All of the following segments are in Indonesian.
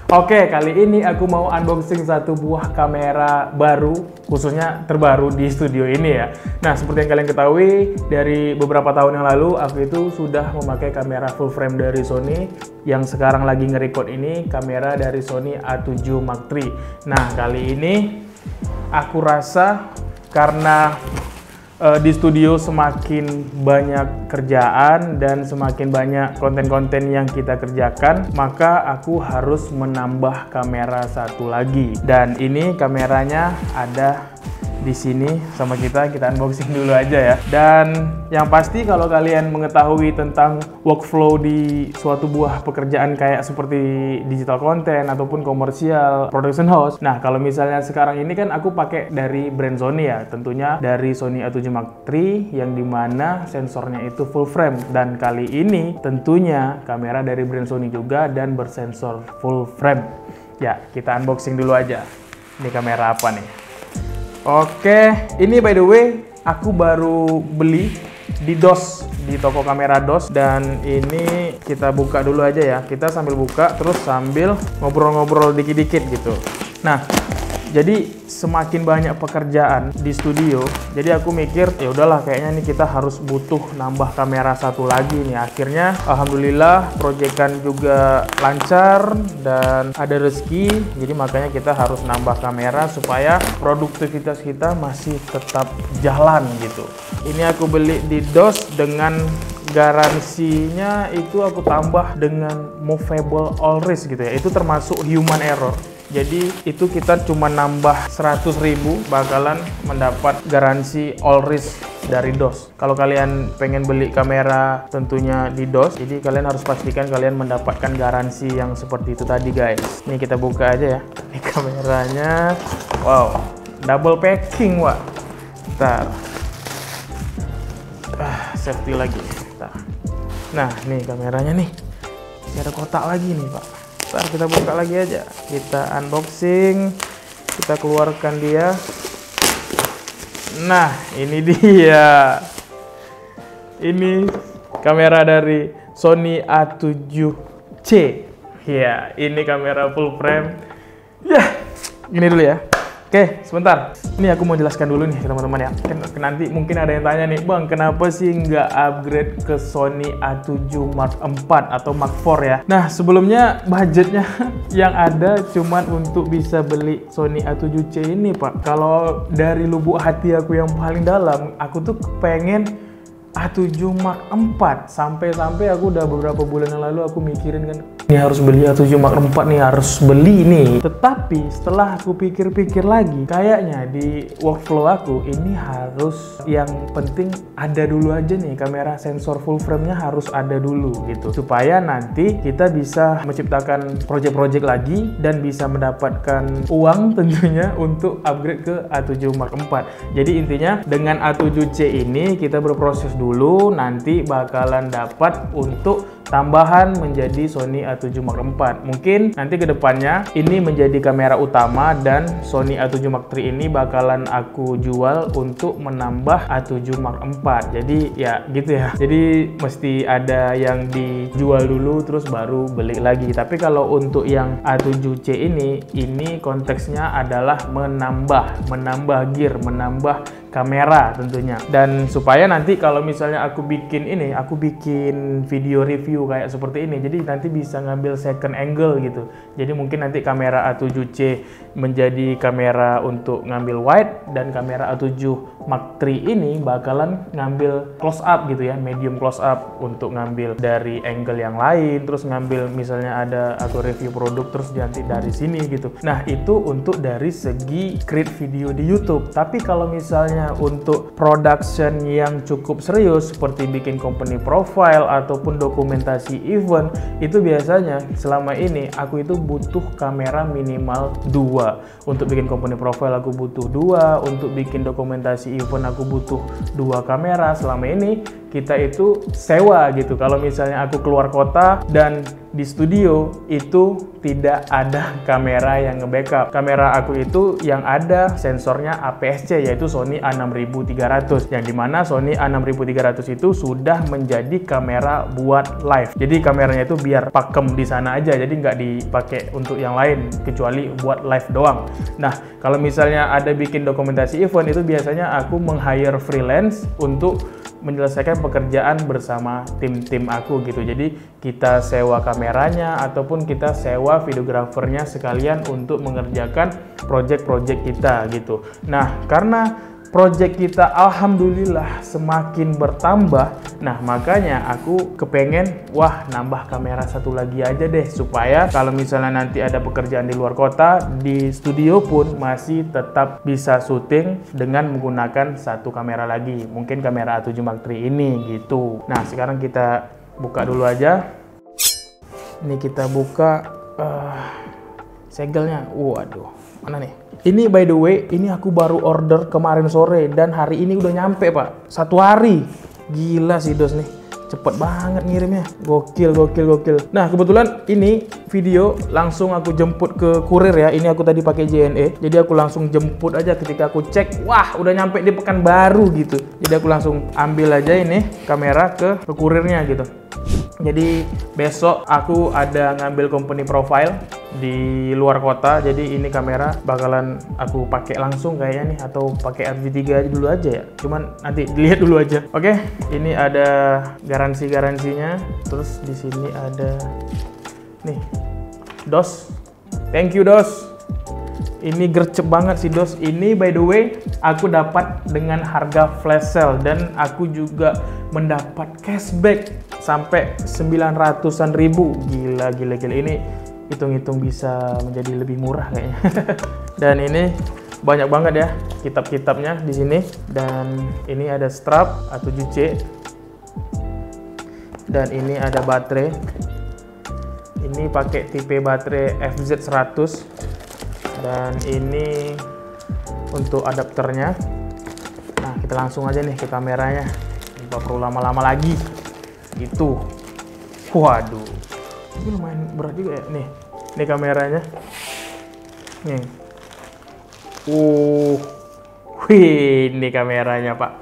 Oke, kali ini aku mau unboxing satu buah kamera baru, khususnya terbaru di studio ini ya. Nah, seperti yang kalian ketahui, dari beberapa tahun yang lalu aku itu sudah memakai kamera full frame dari Sony. Yang sekarang lagi nge-record ini kamera dari Sony A7 Mark III. Nah, kali ini aku rasa karena di studio semakin banyak kerjaan dan semakin banyak konten-konten yang kita kerjakan, maka aku harus menambah kamera satu lagi. Dan ini kameranya ada di sini sama kita unboxing dulu aja ya. Dan yang pasti kalau kalian mengetahui tentang workflow di suatu buah pekerjaan kayak seperti digital content ataupun komersial production house. Nah, kalau misalnya sekarang ini kan aku pakai dari brand Sony ya, tentunya dari Sony A7 Mark III yang dimana sensornya itu full frame. Dan kali ini tentunya kamera dari brand Sony juga dan bersensor full frame. Ya, kita unboxing dulu aja. Ini kamera apa nih? Oke, ini by the way aku baru beli di DOS, di toko kamera DOS, dan ini kita buka dulu aja ya. Kita sambil buka terus sambil ngobrol-ngobrol dikit-dikit gitu. Nah, jadi semakin banyak pekerjaan di studio, jadi aku mikir ya udahlah kayaknya nih kita harus butuh nambah kamera satu lagi nih. Akhirnya alhamdulillah proyekan juga lancar dan ada rezeki, jadi makanya kita harus nambah kamera supaya produktivitas kita masih tetap jalan gitu. Ini aku beli di DOS dengan garansinya itu aku tambah dengan movable all wrist gitu ya. Itu termasuk human error. Jadi itu kita cuma nambah 100.000 bakalan mendapat garansi all wrist dari DOS. Kalau kalian pengen beli kamera tentunya di DOS, jadi kalian harus pastikan kalian mendapatkan garansi yang seperti itu tadi guys. Ini kita buka aja ya. Ini kameranya. Wow, double packing wah. Bentar. Safety lagi. Bentar. Nah, nih kameranya nih. Masih ada kotak lagi nih Pak. Ntar kita buka lagi aja, kita unboxing, kita keluarkan dia. Nah, ini dia. Ini kamera dari Sony A7C. Ya, ini kamera full frame. Ya, gini dulu ya. Oke, sebentar. Ini aku mau jelaskan dulu nih teman-teman ya. Nanti mungkin ada yang tanya nih, Bang, kenapa sih nggak upgrade ke Sony A7 Mark IV atau Mark IV ya? Nah, sebelumnya budgetnya yang ada cuman untuk bisa beli Sony A7C ini, Pak. Kalau dari lubuk hati aku yang paling dalam, aku tuh pengen A7 Mark IV. Sampai-sampai aku udah beberapa bulan yang lalu aku mikirin kan, ini harus beli A7 Mark IV nih, harus beli nih. Tetapi setelah aku pikir-pikir lagi, kayaknya di workflow aku ini harus yang penting ada dulu aja nih, kamera sensor full frame-nya harus ada dulu gitu. Supaya nanti kita bisa menciptakan project-project lagi dan bisa mendapatkan uang tentunya untuk upgrade ke A7 Mark IV. Jadi intinya dengan A7C ini kita berproses dulu, nanti bakalan dapat untuk tambahan menjadi Sony A7 Mark IV. Mungkin nanti ke depannya ini menjadi kamera utama dan Sony A7 Mark III ini bakalan aku jual untuk menambah A7 Mark IV. Jadi ya gitu ya. Jadi mesti ada yang dijual dulu terus baru beli lagi. Tapi kalau untuk yang A7C ini konteksnya adalah menambah gear, menambah kamera tentunya. Dan supaya nanti kalau misalnya aku bikin video review kayak seperti ini, jadi nanti bisa ngambil second angle gitu. Jadi mungkin nanti kamera A7C menjadi kamera untuk ngambil wide, dan kamera A7 Mark III ini bakalan ngambil close up gitu ya, medium close up untuk ngambil dari angle yang lain, terus ngambil misalnya ada aku review produk terus nanti dari sini gitu. Nah, itu untuk dari segi create video di YouTube. Tapi kalau misalnya untuk production yang cukup serius seperti bikin company profile ataupun dokumentasi event, itu biasanya selama ini aku itu butuh kamera minimal 2. Untuk bikin company profile aku butuh 2, untuk bikin dokumentasi event aku butuh 2 kamera. Selama ini kita itu sewa gitu. Kalau misalnya aku keluar kota dan di studio itu tidak ada kamera yang nge-backup. Kamera aku itu yang ada sensornya APS-C, yaitu Sony A6300, yang dimana Sony A6300 itu sudah menjadi kamera buat live. Jadi kameranya itu biar pakem di sana aja, jadi nggak dipakai untuk yang lain kecuali buat live doang. Nah, kalau misalnya ada bikin dokumentasi event itu biasanya aku meng-hire freelance untuk menyelesaikan pekerjaan bersama tim-tim aku gitu. Jadi kita sewa kameranya ataupun kita sewa videografernya sekalian untuk mengerjakan project-project kita gitu. Nah, karena project kita alhamdulillah semakin bertambah, nah makanya aku kepengen nambah kamera satu lagi aja deh, supaya kalau misalnya nanti ada pekerjaan di luar kota, di studio pun masih tetap bisa syuting dengan menggunakan satu kamera lagi, mungkin kamera A7 Mark III ini gitu. Nah, sekarang kita buka dulu aja. Ini kita buka segelnya. Waduh, mana nih? Ini by the way, ini aku baru order kemarin sore dan hari ini udah nyampe, Pak. 1 hari. Gila sih Dos nih. Cepet banget ngirimnya. Gokil. Nah, kebetulan ini video langsung aku jemput ke kurir ya. Ini aku tadi pakai JNE. Jadi aku langsung jemput aja. Ketika aku cek, wah udah nyampe di Pekanbaru gitu. Jadi aku langsung ambil aja ini kamera ke kurirnya gitu. Jadi besok aku ada ngambil company profile di luar kota. Jadi ini kamera bakalan aku pakai langsung kayaknya nih, atau pakai RG3 aja dulu aja ya. Cuman nanti dilihat dulu aja. Oke, ini ada garansinya. Terus di sini ada nih DOS. Thank you DOS. Ini gercep banget sih Dos. Ini by the way aku dapat dengan harga flash sale dan aku juga mendapat cashback sampai 900-an ribu. Gila. Ini hitung-hitung bisa menjadi lebih murah kayaknya. Dan ini banyak banget ya kitab-kitabnya di sini. Dan ini ada strap A7C. Dan ini ada baterai. Ini pakai tipe baterai FZ100. Dan ini untuk adapternya. Nah, kita langsung aja nih ke kameranya. Nggak perlu lama-lama lagi gitu. Waduh, ini lumayan berat juga ya. Nih kameranya nih. Wih, ini kameranya Pak.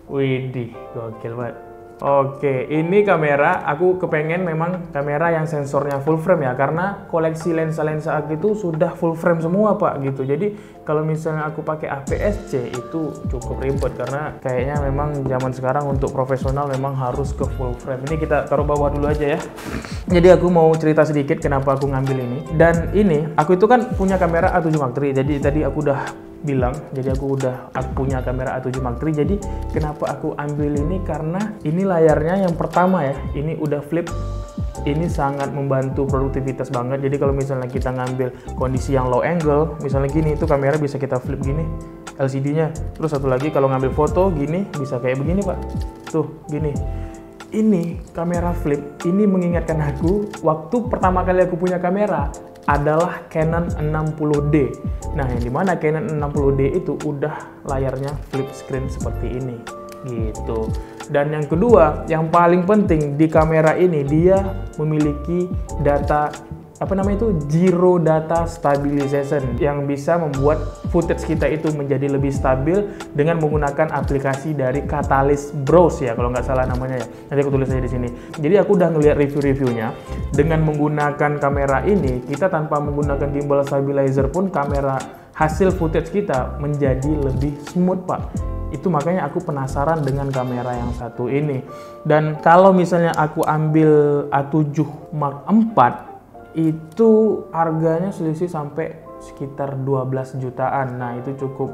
Widih, gokil banget. Oke, ini kamera aku kepengen memang kamera yang sensornya full frame ya, karena koleksi lensa-lensa aku itu sudah full frame semua Pak gitu. Jadi kalau misalnya aku pakai APS-C itu cukup ribet, karena kayaknya memang zaman sekarang untuk profesional memang harus ke full frame. Ini kita taruh bawah dulu aja ya. Jadi aku mau cerita sedikit kenapa aku ngambil ini. Dan ini aku itu kan punya kamera A7 Mark III. Jadi tadi aku udah bilang, jadi aku punya kamera A7 Mark III. Jadi kenapa aku ambil ini, karena ini layarnya yang pertama ya, ini udah flip. Ini sangat membantu produktivitas banget. Jadi kalau misalnya kita ngambil kondisi yang low angle, misalnya gini, itu kamera bisa kita flip gini LCD-nya. Terus satu lagi kalau ngambil foto gini bisa kayak begini Pak, tuh gini. Ini kamera flip ini mengingatkan aku waktu pertama kali aku punya kamera adalah Canon 60D. Nah, yang dimana Canon 60D itu udah layarnya flip screen seperti ini gitu. Dan yang kedua, yang paling penting di kamera ini, dia memiliki data zero data stabilization, yang bisa membuat footage kita itu menjadi lebih stabil dengan menggunakan aplikasi dari Catalyst Browse ya, kalau nggak salah namanya ya. Nanti aku tulis aja di sini. Jadi aku udah ngeliat review-reviewnya. Dengan menggunakan kamera ini, kita tanpa menggunakan gimbal stabilizer pun kamera hasil footage kita menjadi lebih smooth Pak. Itu makanya aku penasaran dengan kamera yang satu ini. Dan kalau misalnya aku ambil A7 Mark IV, itu harganya selisih sampai sekitar 12 jutaan. Nah, itu cukup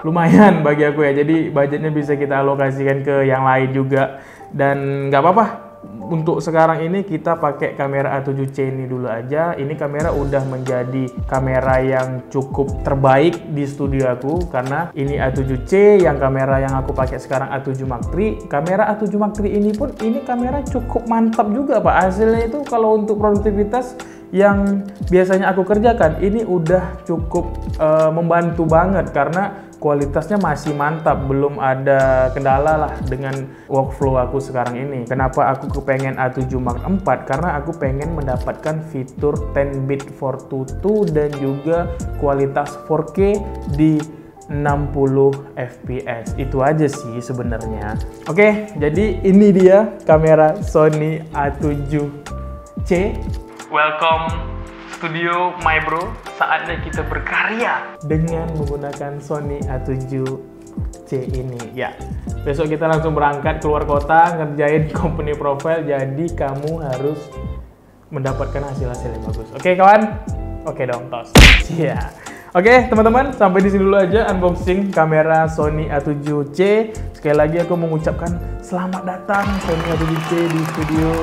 lumayan bagi aku ya. Jadi budgetnya bisa kita alokasikan ke yang lain juga. Dan nggak apa-apa, untuk sekarang ini kita pakai kamera A7C ini dulu aja. Ini kamera udah menjadi kamera yang cukup terbaik di studio aku, karena ini A7C, yang kamera yang aku pakai sekarang A7 Mark III. Kamera A7 Mark III ini pun ini kamera cukup mantap juga Pak. Hasilnya itu kalau untuk produktivitas yang biasanya aku kerjakan ini udah cukup membantu banget, karena kualitasnya masih mantap, belum ada kendala lah dengan workflow aku sekarang ini. Kenapa aku kepengen A7 Mark IV? Karena aku pengen mendapatkan fitur 10-bit 422 dan juga kualitas 4K di 60 fps. Itu aja sih sebenarnya. Oke, jadi ini dia kamera Sony A7C. Welcome studio my bro. Saatnya kita berkarya dengan menggunakan Sony A7C ini. Ya, besok kita langsung berangkat keluar kota ngerjain company profile. Jadi kamu harus mendapatkan hasil-hasil yang bagus. Oke kawan? Oke dong, tos. Iya. Oke teman-teman, sampai di sini dulu aja unboxing kamera Sony A7C. Sekali lagi aku mengucapkan selamat datang Sony A7C di studio.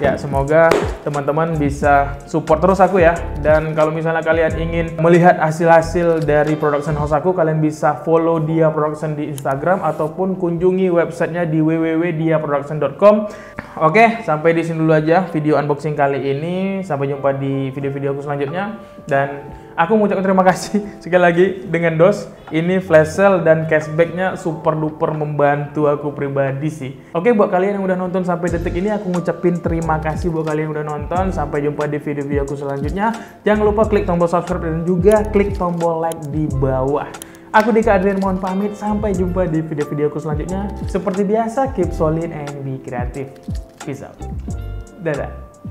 Ya, semoga teman-teman bisa support terus aku ya. Dan kalau misalnya kalian ingin melihat hasil-hasil dari production house aku, kalian bisa follow Dia Production di Instagram ataupun kunjungi websitenya di www.diaproduction.com. Oke, sampai di sini dulu aja video unboxing kali ini. Sampai jumpa di video-video aku selanjutnya. Dan aku mengucapkan terima kasih sekali lagi dengan DOS. Ini flash sale dan cashbacknya super duper membantu aku pribadi sih. Oke, buat kalian yang udah nonton sampai detik ini, aku ngucapin terima kasih buat kalian yang udah nonton. Sampai jumpa di video-video aku selanjutnya. Jangan lupa klik tombol subscribe dan juga klik tombol like di bawah. Aku Dika Adrian mohon pamit. Sampai jumpa di video-video aku selanjutnya. Seperti biasa, keep solid and be creative. Peace out. Dadah.